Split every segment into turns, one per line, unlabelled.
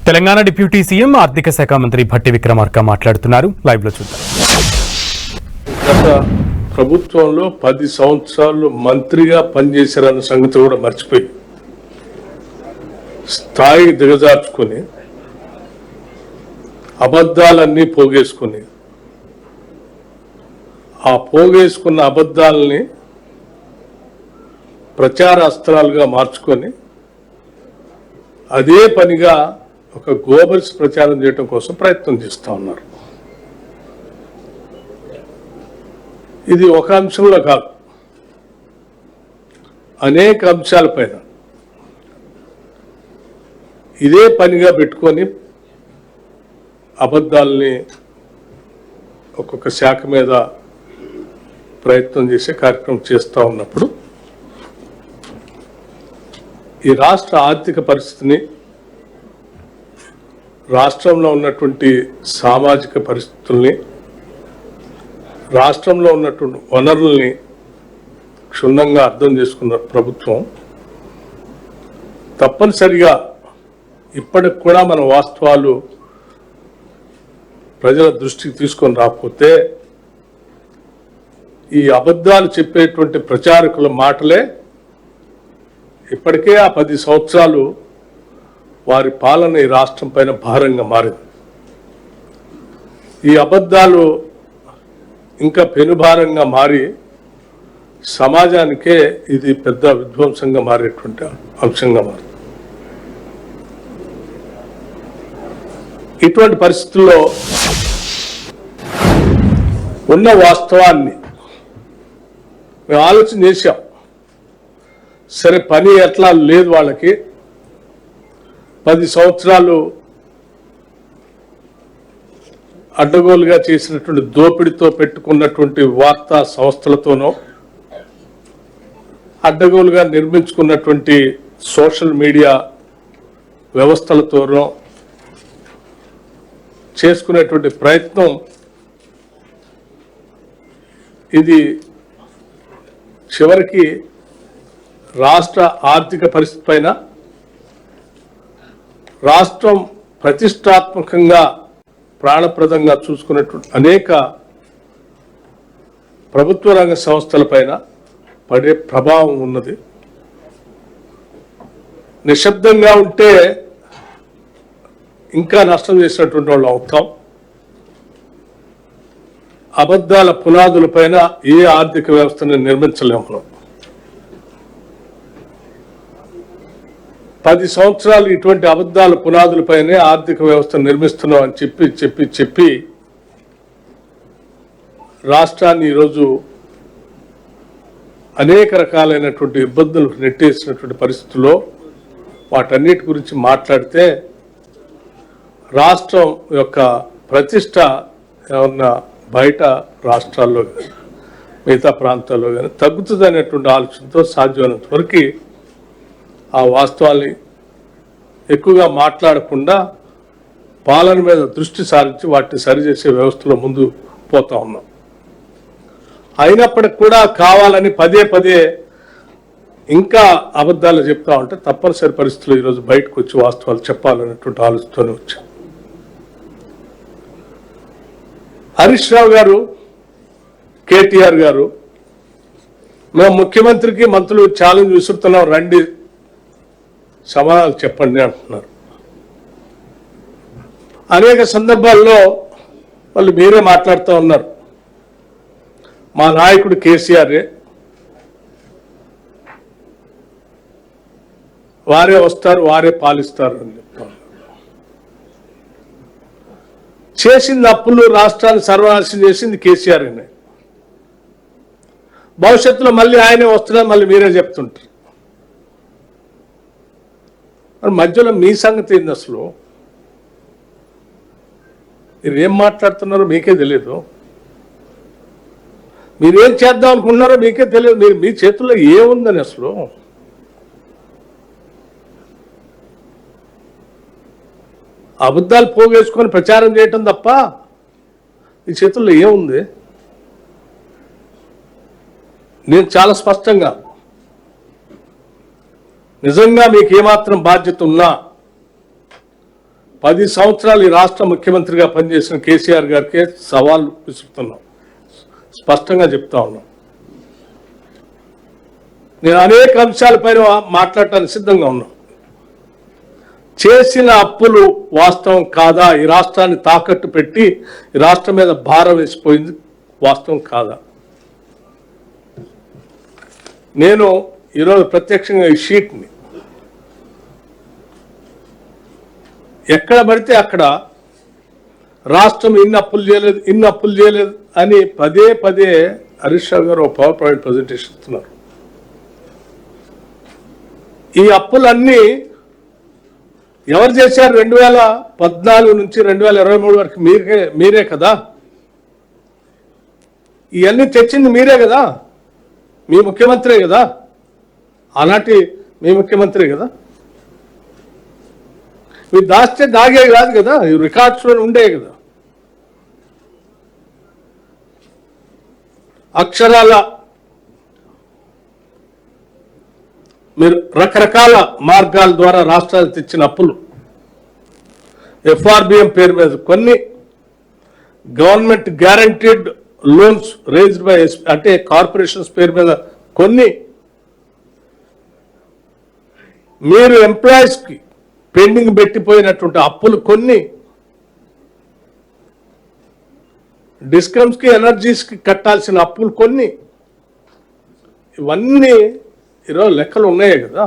Telangana deputy CM ఆర్థిక శాఖ మంత్రి భట్టి విక్రమార్క మాట్లాడుతున్నారు. లైవ్ లో చూద్దాం.
గత ప్రభుత్వంలో 10 సంవత్సరాలు మంత్రిగా పనిచేశారన్న సంగతి కూడా మర్చిపోయి స్థాయి దిగజార్చుకొని అబద్ధాలన్నీ పోగేసుకుని ఆ పోగేసుకున్న అబద్ధాలని ప్రచార అస్త్రాలుగా మార్చుకొని అదే పనిగా ఒక గోబల్స్ ప్రచారం చేయడం కోసం ప్రయత్నం చేస్తూ ఉన్నారు. ఇది ఒక అంశంలో కాదు, అనేక అంశాలపైన ఇదే పనిగా పెట్టుకొని అబద్ధాలని ఒక్కొక్క శాఖ మీద ప్రయత్నం చేసే కార్యక్రమం చేస్తూ ఉన్నప్పుడు ఈ రాష్ట్ర ఆర్థిక పరిస్థితిని, రాష్ట్రంలో ఉన్నటువంటి సామాజిక పరిస్థితుల్ని, రాష్ట్రంలో ఉన్నటువంటి వనరుల్ని క్షుణ్ణంగా అర్థం చేసుకున్న ప్రభుత్వం తప్పనిసరిగా ఇప్పటికి కూడా మన వాస్తవాలు ప్రజల దృష్టికి తీసుకొని రాకపోతే ఈ అబద్ధాలు చెప్పేటువంటి ప్రచారకుల మాటలే ఇప్పటికే ఆ 10 సంవత్సరాలు వారి పాలన ఈ రాష్ట్రం పైన భారంగా మారింది. ఈ అబద్ధాలు ఇంకా పెనుభారంగా మారి సమాజానికే ఇది పెద్ద విధ్వంసంగా మారేటువంటి అంశంగా మారింది. ఇటువంటి పరిస్థితుల్లో ఉన్న వాస్తవాన్ని మేము ఆలోచన చేశాం. సరే, పని ఎట్లా లేదు, వాళ్ళకి 10 సంవత్సరాలు అడ్డగోలుగా చేసినటువంటి దోపిడితో పెట్టుకున్నటువంటి వార్తా సంస్థలతోనో, అడ్డగోలుగా నిర్మించుకున్నటువంటి సోషల్ మీడియా వ్యవస్థలతోనో చేసుకునేటువంటి ప్రయత్నం ఇది చివరికి రాష్ట్ర ఆర్థిక పరిస్థితి పైన, రాష్ట్రం ప్రతిష్టాత్మకంగా ప్రాణప్రదంగా చూసుకున్నటువంటి అనేక ప్రభుత్వ రంగ సంస్థలపైన పడే ప్రభావం ఉన్నది. నిశ్శబ్దంగా ఉంటే ఇంకా నష్టం చేసినటువంటి వాళ్ళు అవుతాం. అబద్ధాల పునాదులపైన ఏ ఆర్థిక వ్యవస్థను నిర్మించలేము. 10 సంవత్సరాలు ఇటువంటి అబద్ధాల పునాదులపైనే ఆర్థిక వ్యవస్థను నిర్మిస్తున్నాం అని చెప్పి రాష్ట్రాన్ని ఈరోజు అనేక రకాలైనటువంటి ఇబ్బందులు నెట్టేసినటువంటి పరిస్థితుల్లో వాటన్నిటి గురించి మాట్లాడితే రాష్ట్రం యొక్క ప్రతిష్ట ఏమన్నా బయట రాష్ట్రాల్లో కానీ మిగతా ప్రాంతాల్లో కానీ తగ్గుతుంది అనేటువంటి ఆలోచనతో సాధ్యమైనంత వరకు ఆ వాస్తవాల్ని ఎక్కువగా మాట్లాడకుండా పాలన మీద దృష్టి సారించి వాటిని సరిచేసే వ్యవస్థలో ముందు పోతా ఉన్నాం. అయినప్పటికి కూడా కావాలని పదే ఇంకా అబద్ధాలు చెప్తా ఉంటే తప్పనిసరి పరిస్థితులు ఈరోజు బయటకు వచ్చి వాస్తవాలు చెప్పాలనేటువంటి ఆలోచనతోనే వచ్చాం. హరీష్ రావు గారు, కేటీఆర్ గారు, మేము ముఖ్యమంత్రికి మంత్రులు ఛాలెంజ్ విసురుతున్నాం, రండి సమాధానాలు చెప్పండి అంటున్నారు. అనేక సందర్భాల్లో వాళ్ళు మీరే మాట్లాడుతూ ఉన్నారు, మా నాయకుడు కేసీఆరే, వారే వస్తారు, వారే పాలిస్తారు అని చెప్తారు. చేసింది అప్పులు, రాష్ట్రాన్ని సర్వనాశనం చేసింది కేసీఆర్నే. భవిష్యత్తులో మళ్ళీ ఆయనే వస్తున్నారు, మళ్ళీ మీరే చెప్తుంటారు. మరి మధ్యలో మీ సంగతి ఏంది? అసలు మీరు ఏం మాట్లాడుతున్నారో మీకే తెలియదు, మీరేం చేద్దాం అనుకుంటున్నారో మీకే తెలియదు. మీ చేతుల్లో ఏముందని అసలు అబద్ధాలు పోగేసుకొని ప్రచారం చేయటం తప్ప ఈ చేతుల్లో ఏముంది? నేను చాలా స్పష్టంగా నిజంగా మీకు ఏమాత్రం బాధ్యత ఉన్నా 10 సంవత్సరాలు ఈ రాష్ట్ర ముఖ్యమంత్రిగా పనిచేసిన కేసీఆర్ గారికి సవాల్ విసురుతున్నాం, స్పష్టంగా చెప్తా ఉన్నాం. నేను అనేక అంశాలపైన మాట్లాడటానికి సిద్ధంగా ఉన్నాం. చేసిన అప్పులు వాస్తవం కాదా? ఈ రాష్ట్రాన్ని తాకట్టు పెట్టి ఈ రాష్ట్రం మీద భారం వేసిపోయింది వాస్తవం కాదా? నేను ఈరోజు ప్రత్యక్షంగా ఈ షీట్ని ఎక్కడ పడితే అక్కడ రాష్ట్రం ఇన్ని అప్పులు చేయలేదు అని పదే పదే హరీష్ రావు గారు ఒక పవర్ పాయింట్ ప్రజెంటేషన్ ఇస్తున్నారు. ఈ అప్పులన్నీ ఎవరు చేశారు? 2014 నుంచి 2023 వరకు మీరే కదా. ఇవన్నీ తెచ్చింది మీరే కదా, మీ ముఖ్యమంత్రే కదా, ఆనాటి మీ ముఖ్యమంత్రే కదా. మీరు దాస్తే దాగే కాదు కదా, రికార్డ్స్లో ఉండే కదా. అక్షరాల మీరు రకరకాల మార్గాల ద్వారా రాష్ట్రాలు తెచ్చిన అప్పులు, ఎఫ్ఆర్బిఎం పేరు మీద కొన్ని, government guaranteed loans raised by అంటే కార్పొరేషన్స్ పేరు మీద కొన్ని, మీరు ఎంప్లాయీస్కి పెండింగ్ పెట్టిపోయినటువంటి అప్పులు కొన్ని, డిస్కమ్స్కి ఎనర్జీస్కి కట్టాల్సిన అప్పులు కొన్ని, ఇవన్నీ ఈరోజు లెక్కలు ఉన్నాయే కదా.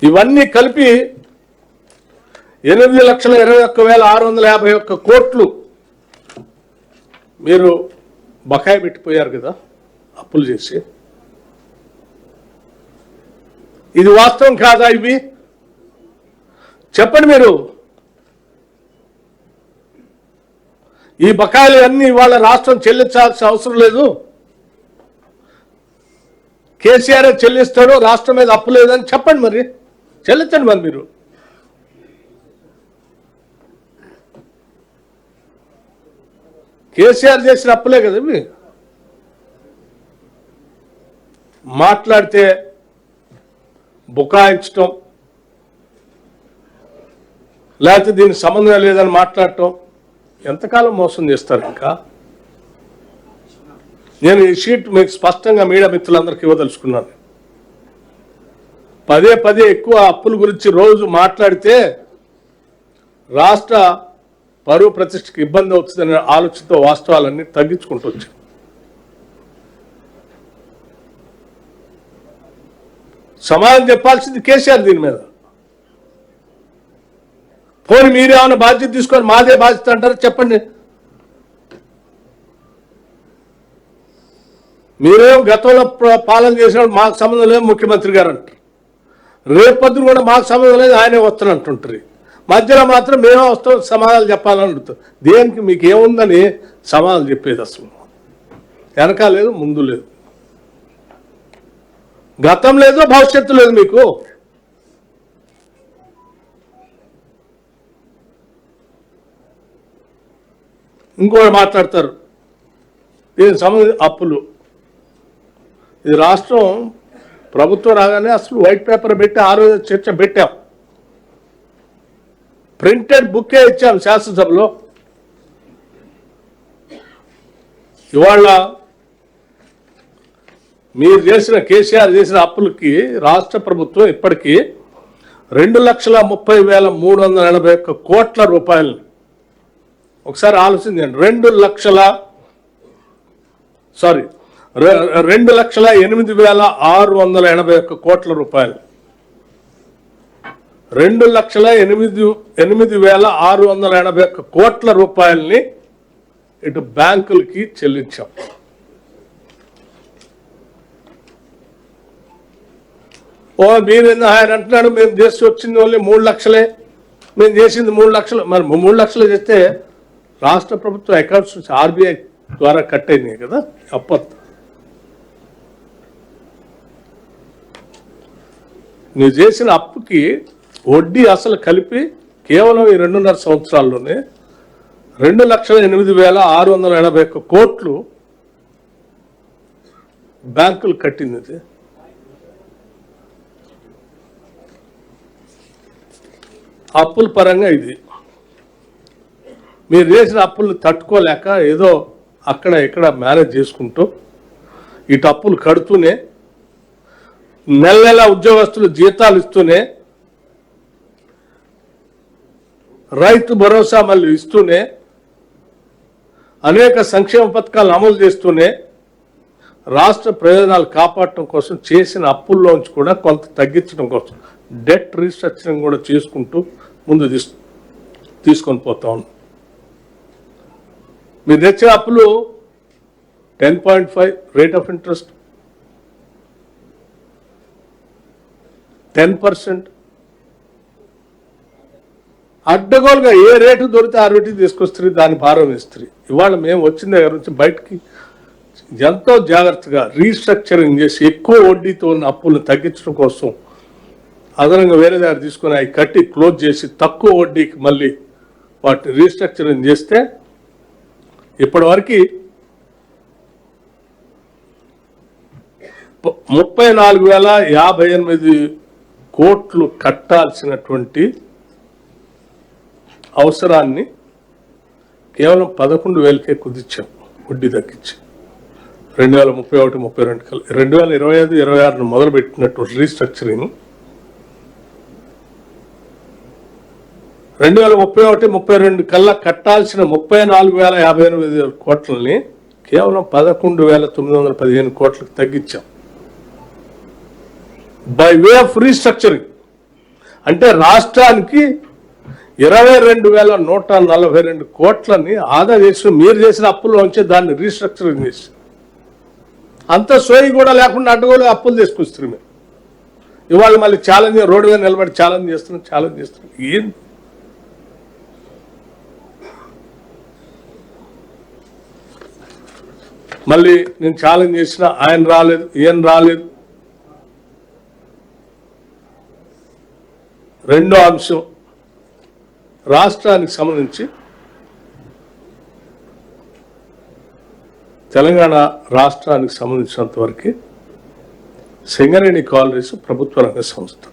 ఇవన్నీ కలిపి 8,21,651 కోట్లు మీరు బకాయి పెట్టిపోయారు కదా అప్పులు చేసి. ఇది వాస్తవం కాదా? ఇవి చెప్పండి మీరు. ఈ బకాయిలు అన్నీ ఇవాళ రాష్ట్రం చెల్లించాల్సిన అవసరం లేదు, కేసీఆర్ చెల్లిస్తాడు, రాష్ట్రం మీద అప్పు లేదని చెప్పండి. మరి చెల్లించండి. మరి మీరు కేసీఆర్ చేసిన అప్పులే కదా ఇవి. మాట్లాడితే బుకాయించటం, లేకపోతే దీనికి సంబంధం లేదని మాట్లాడటం ఎంతకాలం మోసం చేస్తారు? ఇంకా నేను ఈ షీట్ మీకు స్పష్టంగా మీడియా మిత్రులందరికీ ఇవ్వదలుచుకున్నాను. పదే పదే ఎక్కువ అప్పుల గురించి రోజు మాట్లాడితే రాష్ట్ర పరువు ప్రతిష్టకి ఇబ్బంది అవుతుందనే ఆలోచనతో వాస్తవాలన్నీ తగ్గించుకుంటూ వచ్చాం. సమాధానం చెప్పాల్సింది కేసీఆర్ దీని మీద. పోనీ మీరేమైనా బాధ్యత తీసుకొని మాదే బాధ్యత అంటారు? చెప్పండి. మీరేం గతంలో పాలన చేసినప్పుడు మాకు సంబంధం లేదు ముఖ్యమంత్రి గారు అంటారు, రేపొద్దున కూడా మాకు సంబంధం లేదు ఆయనే వస్తానంటుంటారు. మధ్యలో మాత్రం మేమే వస్తాం సమాధానాలు చెప్పాలని అడుగుతాం. దేనికి మీకు ఏముందని సమాధానం చెప్పేది? అసలు వెనక లేదు, ముందు లేదు, గతం లేదు, భవిష్యత్తు లేదు మీకు. ఇంకోటి మాట్లాడతారు దీనికి సంబంధించి అప్పులు. ఇది రాష్ట్రం ప్రభుత్వం రాగానే అసలు వైట్ పేపర్ పెట్టి ఆ రోజు చర్చ పెట్టాం, ప్రింటెడ్ బుక్కే ఇచ్చాం శాసనసభలో. ఇవాళ మీరు చేసిన కేసీఆర్ చేసిన అప్పులకి రాష్ట్ర ప్రభుత్వం ఇప్పటికీ 2,30,381 కోట్ల రూపాయలు. ఒకసారి ఆలోచించండి. 2,08,681 కోట్ల రూపాయలు. 2,08,681 కోట్ల రూపాయలని ఇటు బ్యాంకులకి చెల్లించాం. మీరు ఆయన అంటున్నాడు మేము చేసి వచ్చింది ఓన్లీ 3 లక్షలే, మేము చేసింది 3 లక్షలు. మరి 3 లక్షలు చేస్తే రాష్ట్ర ప్రభుత్వం అకౌంట్స్ నుంచి ఆర్బీఐ ద్వారా కట్ అయినాయి కదా అప్పు. నువ్వు చేసిన అప్పుకి వడ్డీ అసలు కలిపి కేవలం ఈ 2.5 సంవత్సరాల్లోనే 2,08,681 కోట్లు బ్యాంకులు కట్టింది. అప్పుల పరంగా ఇది మీరు చేసిన అప్పులు తట్టుకోలేక ఏదో అక్కడ ఇక్కడ మేనేజ్ చేసుకుంటూ ఇటు అప్పులు కడుతూనే నెల నెల ఉద్యోగస్తులు జీతాలు ఇస్తూనే రైతు భరోసా మళ్ళీ ఇస్తూనే అనేక సంక్షేమ పథకాలను అమలు చేస్తూనే రాష్ట్ర ప్రయోజనాలు కాపాడటం కోసం చేసిన అప్పుల్లోంచి కూడా కొంత తగ్గించడం కోసం డెట్ రీస్ట్రక్చరింగ్ కూడా చేసుకుంటూ ముందు తీసుకొని పోతా ఉన్నాం. మీరు తెచ్చిన అప్పులు 10.5 రేట్ ఆఫ్ ఇంట్రెస్ట్, 10%. అడ్డగోలుగా ఏ రేటు దొరికితే ఆ రేటుకి తీసుకొస్తారు, దాని భారం ఇస్తారు. ఇవాళ మేము వచ్చిన దగ్గర నుంచి బయటికి ఎంతో జాగ్రత్తగా రీస్ట్రక్చరింగ్ చేసి ఎక్కువ వడ్డీతో ఉన్న అప్పులను తగ్గించడం కోసం అదనంగా వేరే దగ్గర తీసుకుని అవి కట్టి క్లోజ్ చేసి తక్కువ వడ్డీకి మళ్ళీ వాటిని రీస్ట్రక్చరింగ్ చేస్తే ఇప్పటివరకు 34,058 కోట్లు కట్టాల్సినటువంటి అవసరాన్ని కేవలం 11,000కే కుదించాం వడ్డీ తగ్గించి. 2031, 32 కల్లా 2025, 26 మొదలుపెట్టినటువంటి రీస్ట్రక్చరింగ్ 2031, 32 కల్లా కట్టాల్సిన 34,058 కోట్లని కేవలం 11,915 కోట్లకు తగ్గించాం బై వే ఆఫ్ రీస్ట్రక్చరింగ్. అంటే రాష్ట్రానికి 22,142 కోట్లని ఆదా చేసి మీరు చేసిన అప్పుల్లోంచి దాన్ని రీస్ట్రక్చరింగ్ చేసి అంత సోయి కూడా లేకుండా అడ్డగోలు అప్పులు తీసుకొస్తారు. మీరు ఇవాళ మళ్ళీ ఛాలెంజ్ రోడ్డు మీద నిలబడి ఛాలెంజ్ చేస్తున్నాం. ఏం మళ్ళీ నేను ఛాలెంజ్ చేసిన ఆయన రాలేదు, ఏం రాలేదు. రెండో అంశం, రాష్ట్రానికి సంబంధించి తెలంగాణ రాష్ట్రానికి సంబంధించినంత వరకు సింగరేణి కాలరీస్ ప్రభుత్వ రంగ సంస్థ.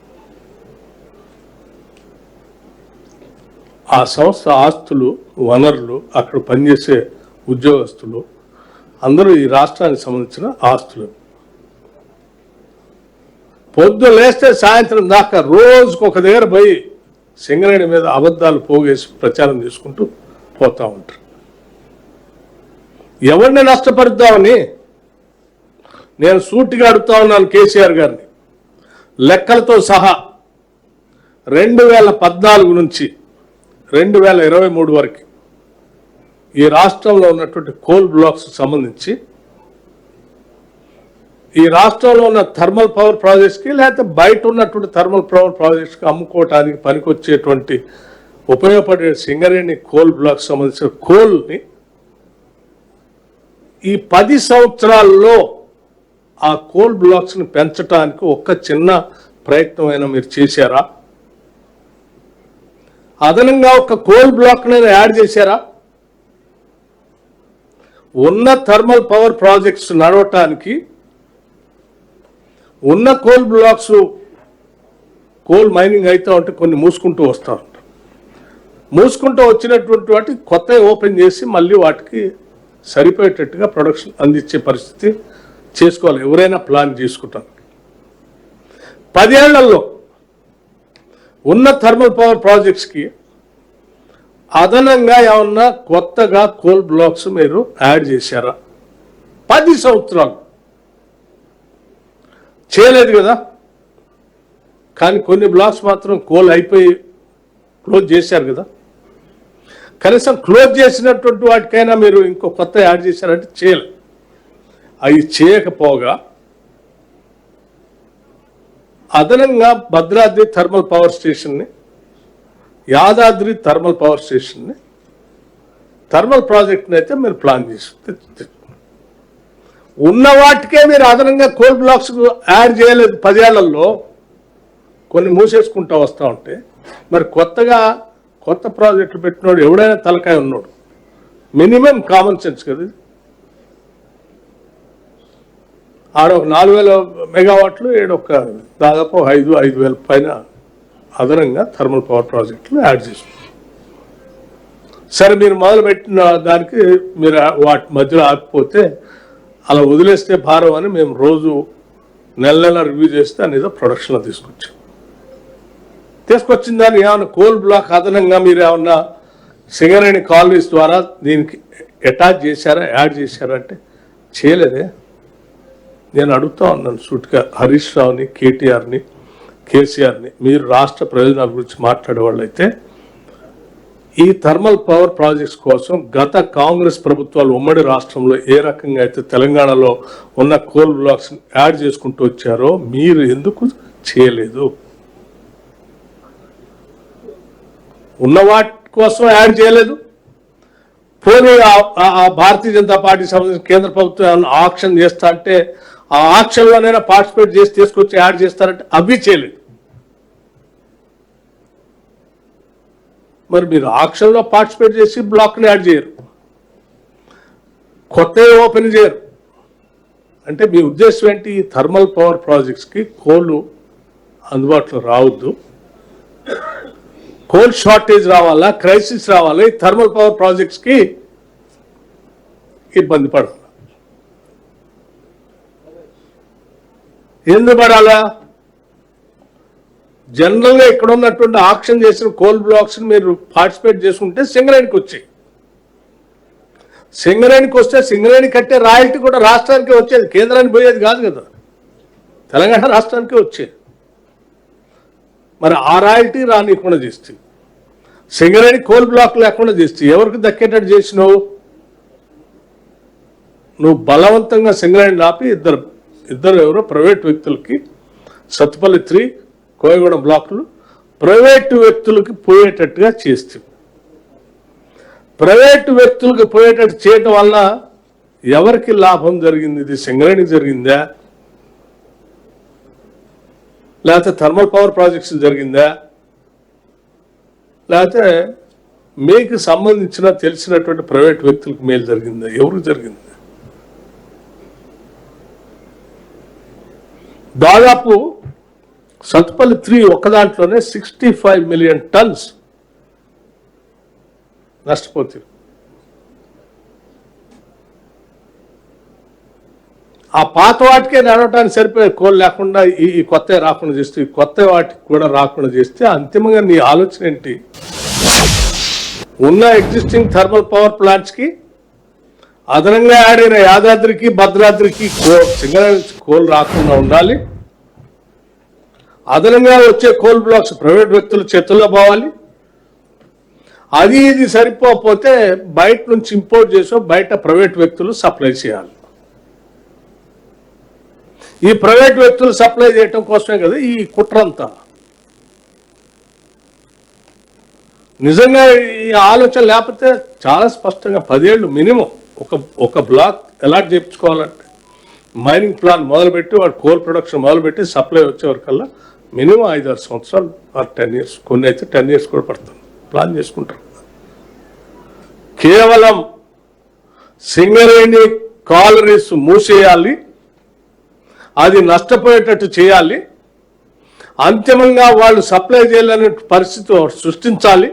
ఆ సంస్థ ఆస్తులు, వనరులు, అక్కడ పనిచేసే ఉద్యోగస్తులు అందరూ ఈ రాష్ట్రానికి సంబంధించిన ఆస్తులు. పొద్దు లేస్తే సాయంత్రం దాకా రోజుకు ఒక దగ్గర పోయి సింగరేణి మీద అబద్ధాలు పోగేసి ప్రచారం చేసుకుంటూ పోతూ ఉంటారు. ఎవరిని నష్టపరుద్దామని నేను సూటిగా అడుగుతా ఉన్నాను కేసీఆర్ గారిని. లెక్కలతో సహా 2014 నుంచి 2023 వరకు ఈ రాష్ట్రంలో ఉన్నటువంటి కోల్ బ్లాక్స్ సంబంధించి ఈ రాష్ట్రంలో ఉన్న థర్మల్ పవర్ ప్రాజెక్ట్స్కి లేకపోతే బయట ఉన్నటువంటి థర్మల్ పవర్ ప్రాజెక్ట్స్కి అమ్ముకోవటానికి పనికొచ్చేటువంటి ఉపయోగపడే సింగరేణి కోల్ బ్లాక్స్ సంబంధించిన కోల్ని ఈ 10 సంవత్సరాల్లో ఆ కోల్ బ్లాక్స్ని పెంచడానికి ఒక్క చిన్న ప్రయత్నం అయినా మీరు చేశారా? అదనంగా ఒక కోల్ బ్లాక్ని యాడ్ చేశారా? ఉన్న థర్మల్ పవర్ ప్రాజెక్ట్స్ నడవటానికి ఉన్న కోల్ బ్లాక్స్ కోల్ మైనింగ్ అయితే ఉంటే కొన్ని మూసుకుంటూ వస్తూ ఉంటారు. మూసుకుంటూ వచ్చినటువంటి వాటి కొత్త ఓపెన్ చేసి మళ్ళీ వాటికి సరిపోయేటట్టుగా ప్రొడక్షన్ అందించే పరిస్థితి చేసుకోవాలి ఎవరైనా ప్లాన్ చేసుకుంటారు. 10 ఏళ్లలో ఉన్న థర్మల్ పవర్ ప్రాజెక్ట్స్కి అదనంగా ఏమన్నా కొత్తగా కోల్ బ్లాక్స్ మీరు యాడ్ చేశారా? 10 సంవత్సరాలు చేయలేదు కదా. కానీ కొన్ని బ్లాక్స్ మాత్రం కోల్ అయిపోయి క్లోజ్ చేశారు కదా. కనీసం క్లోజ్ చేసినటువంటి వాటికైనా మీరు ఇంకో కొత్త యాడ్ చేశారంటే చేయలేదు. అవి చేయకపోగా అదనంగా భద్రాద్రి థర్మల్ పవర్ స్టేషన్ని, యాదాద్రి థర్మల్ పవర్ స్టేషన్ని, థర్మల్ ప్రాజెక్ట్ని అయితే మీరు ప్లాన్ చేసి ఉన్న వాటికే మీరు అదనంగా కోల్ బ్లాక్స్ యాడ్ చేయలేదు. 10 ఏళ్లలో కొన్ని మూసేసుకుంటూ వస్తూ ఉంటే మరి కొత్త ప్రాజెక్టులు పెట్టినోడు ఎవడైనా తలకాయ ఉన్నాడు. మినిమం కామన్ సెన్స్ కదా. ఆడ ఒక 4,000 మెగావాట్లు, ఏడొక దాదాపు 5,000 పైన అదనంగా థర్మల్ పవర్ ప్రాజెక్టులు యాడ్ చేసుకున్నాం. సరే, మీరు మొదలుపెట్టిన దానికి మీరు వాటి మధ్యలో ఆగిపోతే అలా వదిలేస్తే భారం అని మేము రోజు నెల రివ్యూ చేస్తే అనేది ప్రొడక్షన్లో తీసుకొచ్చిన దాన్ని ఏమన్నా కోల్ బ్లాక్ అదనంగా మీరు ఏమన్నా సింగరేణి కాలనీస్ ద్వారా దీనికి అటాచ్ చేశారా, యాడ్ చేశారా అంటే చేయలేదే. నేను అడుగుతా ఉన్నాను సూటిగా హరీష్ రావుని, కేటీఆర్ని, కేసీఆర్ని, మీరు రాష్ట్ర ప్రయోజనాల గురించి మాట్లాడే వాళ్ళు అయితే ఈ థర్మల్ పవర్ ప్రాజెక్ట్స్ కోసం గత కాంగ్రెస్ ప్రభుత్వాలు ఉమ్మడి రాష్ట్రంలో ఏ రకంగా అయితే తెలంగాణలో ఉన్న కోల్ బ్లాక్స్ యాడ్ చేసుకుంటూ వచ్చారో మీరు ఎందుకు చేయలేదు? ఉన్న వాటి కోసం యాడ్ చేయలేదు. పోనీ ఆ భారతీయ జనతా పార్టీ సంబంధించిన కేంద్ర ప్రభుత్వం ఆక్షన్ చేస్తా అంటే ఆ ఆక్షన్లోనైనా పార్టిసిపేట్ చేసి తీసుకొచ్చి యాడ్ చేస్తారంటే అవి చేయలేదు. మరి మీరు ఆక్షన్లో పార్టిసిపేట్ చేసి బ్లాక్ని యాడ్ చేయరు, కొత్తవి ఓపెన్ చేయరు. అంటే మీ ఉద్దేశం ఏంటి? ఈ థర్మల్ పవర్ ప్రాజెక్ట్స్కి కోల్ అందుబాటులో రావద్దు, కోల్ షార్టేజ్ రావాలా, క్రైసిస్ రావాలా, ఈ థర్మల్ పవర్ ప్రాజెక్ట్స్కి ఇబ్బంది పడాలి. ఎందుకు పడాలా? జనరల్గా ఇక్కడ ఉన్నటువంటి ఆక్షన్ చేసిన కోల్ బ్లాక్స్ మీరు పార్టిసిపేట్ చేసుకుంటే సింగరేణికి వచ్చాయి. సింగరేణికి వస్తే సింగరేణి కట్టే రాయల్టీ కూడా రాష్ట్రానికి వచ్చేది, కేంద్రానికి పోయేది కాదు కదా, తెలంగాణ రాష్ట్రానికి వచ్చేది. మరి ఆ రాయల్టీ రానికుండా చేస్తే, సింగరేణి కోల్ బ్లాక్ లేకుండా చేస్తే ఎవరికి దక్కేటట్టు చేసినావు? నువ్వు బలవంతంగా సింగరేణి ఆపి ఇద్దరు ఎవరో ప్రైవేట్ వ్యక్తులకి సత్తుపల్లి 3 కోయగూడెం బ్లాకులు ప్రైవేటు వ్యక్తులకి పోయేటట్టుగా చేస్తే, ప్రైవేటు వ్యక్తులకు పోయేటట్టు చేయటం వల్ల ఎవరికి లాభం జరిగింది? ఇది సింగరేణికి జరిగిందా, లేకపోతే థర్మల్ పవర్ ప్రాజెక్ట్స్ జరిగిందా, లేకపోతే మీకు సంబంధించిన తెలిసినటువంటి ప్రైవేట్ వ్యక్తులకు మేలు జరిగిందా? ఎవరికి జరిగింది? దాదాపు సత్తుపల్లి 3 ఒక్క దాంట్లోనే 65 మిలియన్ టన్స్ నష్టపోతుంది. ఆ పాత వాటికే నడవటానికి సరిపోయే కోల్ లేకుండా ఈ కొత్త రాకుండా చేస్తే, ఈ కొత్త వాటికి కూడా రాకుండా చేస్తే అంతిమంగా నీ ఆలోచన ఏంటి? ఉన్న ఎగ్జిస్టింగ్ థర్మల్ పవర్ ప్లాంట్స్కి అదనంగా ఆడిన యాదాద్రికి, భద్రాద్రికి సింగరేణి కోల్ రాకుండా ఉండాలి, అదనంగా వచ్చే కోల్ బ్లాక్స్ ప్రైవేట్ వ్యక్తుల చేతుల్లో పోవాలి. అది ఇది సరిపోతే బయట నుంచి ఇంపోర్ట్ చేసో బయట ప్రైవేట్ వ్యక్తులు సప్లై చేయాలి. ఈ ప్రైవేట్ వ్యక్తులు సప్లై చేయటం కోసమే కదా ఈ కుట్రంతా. నిజంగా ఈ ఆలోచన లేకపోతే చాలా స్పష్టంగా 10 ఏళ్ళు మినిమం ఒక బ్లాక్ అలాట్ చేయించుకోవాలంటే మైనింగ్ ప్లాన్ మొదలుపెట్టి వాడు కోల్ ప్రొడక్షన్ మొదలుపెట్టి సప్లై వచ్చేవరకల్లా మినిమం 5-6 సంవత్సరాలు ఆర్ 10 years, కొన్ని అయితే 10 years కూడా పడుతుంది ప్లాన్ చేసుకుంటారు. కేవలం సింగరేణి కాలరీస్ మూసేయాలి, అది నష్టపోయేటట్టు చేయాలి, అంతిమంగా వాళ్ళు సప్లై చేయలేని పరిస్థితి సృష్టించాలి.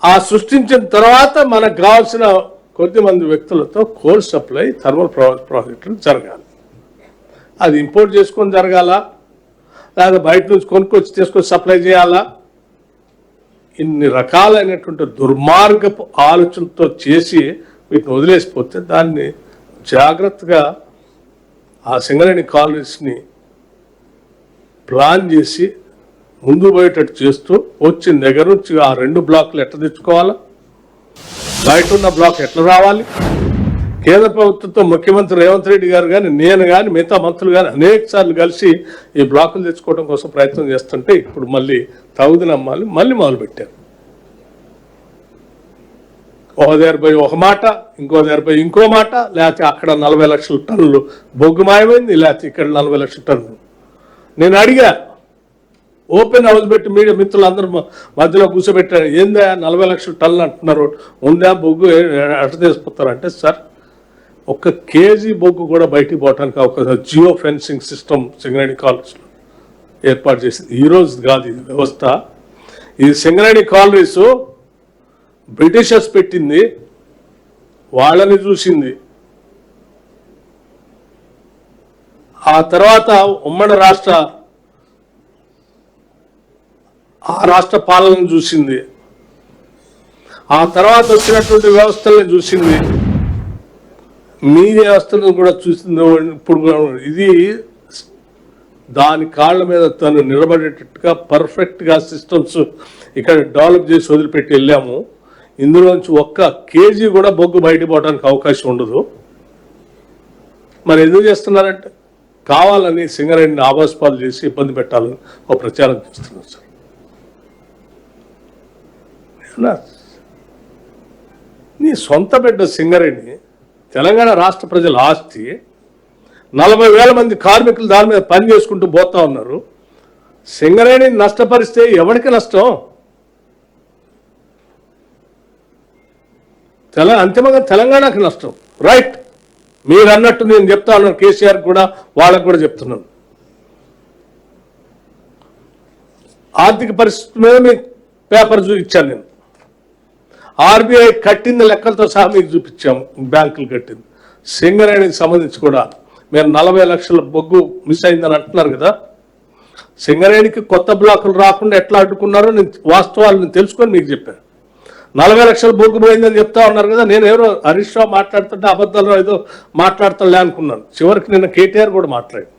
ఆ సృష్టించిన తర్వాత మనకు కావాల్సిన కొద్దిమంది వ్యక్తులతో కోల్ సప్లై థర్మల్ ప్రాజెక్టులు జరగాలి. అది ఇంపోర్ట్ చేసుకొని జరగాల, లేదా బయట నుంచి కొనుక్కొచ్చి తీసుకొచ్చి సప్లై చేయాలా? ఇన్ని రకాలైనటువంటి దుర్మార్గపు ఆలోచనతో చేసి వీటిని వదిలేసిపోతే దాన్ని జాగ్రత్తగా ఆ సింగరేణి కాలనీస్ని ప్లాన్ చేసి ముందు పోయేటట్టు చేస్తూ వచ్చిన దగ్గర నుంచి ఆ 2 బ్లాకులు ఎట్లా తెచ్చుకోవాలా, బయట ఉన్న బ్లాక్ ఎట్లా రావాలి, కేంద్ర ప్రభుత్వంతో ముఖ్యమంత్రి రేవంత్ రెడ్డి గారు కానీ నేను కానీ మిగతా మంత్రులు కానీ అనేక సార్లు కలిసి ఈ బ్లాకులు తెచ్చుకోవడం కోసం ప్రయత్నం చేస్తుంటే ఇప్పుడు మళ్ళీ తగుదనమ్మాలి మళ్ళీ మొదలుపెట్టారు. ఒక దగ్గర పోయి ఒక మాట, ఇంకో దగ్గర పోయి ఇంకో మాట, లేకపోతే అక్కడ 40 లక్షల టన్నులు బొగ్గు మాయమైంది, లేకపోతే ఇక్కడ 40 లక్షల టన్నులు. నేను అడిగా, ఓపెన్ హౌస్ పెట్టి మీడియా మిత్రులందరూ మధ్యలో కూర్చోబెట్టారు, ఏందా 40 లక్షల టన్నులు అంటున్నారు, ఉందా బొగ్గు ఎట్ట తీసుకొస్తారంటే, సార్ 1 కేజీ బొగ్గు కూడా బయటికి పోవటానికి ఒక జియో ఫెన్సింగ్ సిస్టమ్ సింగరేణి కాలేజ్లో ఏర్పాటు చేసింది. ఈరోజు కాదు ఇది వ్యవస్థ. ఇది సింగరేణి కాలనీస్ బ్రిటిషర్స్ పెట్టింది, వాళ్ళని చూసింది. ఆ తర్వాత ఉమ్మడి రాష్ట్ర పాలనను చూసింది. ఆ తర్వాత వచ్చినటువంటి వ్యవస్థల్ని చూసింది, మీ వ్యవస్థను కూడా చూసింది. ఇప్పుడు ఇది దాని కాళ్ళ మీద తను నిలబడేటట్టుగా పర్ఫెక్ట్గా సిస్టమ్స్ ఇక్కడ డెవలప్ చేసి వదిలిపెట్టి వెళ్ళాము. ఇందులోంచి ఒక్క కేజీ కూడా బొగ్గు బయట పోవడానికి అవకాశం ఉండదు. మరి ఎందుకు చేస్తున్నారంటే కావాలని సింగరేణిని ఆభాసపాలు చేసి ఇబ్బంది పెట్టాలని ఒక ప్రచారం చేస్తున్నారు సార్. నీ సొంత బిడ్డ సింగరేణి తెలంగాణ రాష్ట్ర ప్రజల ఆస్తి, 40,000 మంది కార్మికులు దాని మీద పని చేసుకుంటూ పోతా ఉన్నారు. సింగరేణి నష్టపరిస్తే ఎవరికి నష్టం? అంతిమంగా తెలంగాణకి నష్టం. రైట్, మీరు అన్నట్టు నేను చెప్తా ఉన్నాను, కేసీఆర్ కూడా వాళ్ళకు కూడా చెప్తున్నాను. ఆర్థిక పరిస్థితి మీద మీకు పేపర్ చూపించాను నేను. ఆర్బీఐ కట్టింది లెక్కలతో సహా మీకు చూపించాము, బ్యాంకులు కట్టింది. సింగరేణికి సంబంధించి కూడా మీరు 40 లక్షల బొగ్గు మిస్ అయిందని అంటున్నారు కదా. సింగరేణికి కొత్త బ్లాకులు రాకుండా ఎట్లా అడ్డుకున్నారో నేను వాస్తవాలు నేను తెలుసుకొని మీకు చెప్పాను. 40 లక్షల బొగ్గు పోయిందని చెప్తా ఉన్నారు కదా. నేను ఎవరో హరీష్ రావు మాట్లాడుతుంటే అబద్ధాలు ఏదో మాట్లాడతాలే అనుకున్నాను. చివరికి నిన్న కేటీఆర్ కూడా మాట్లాడాడు.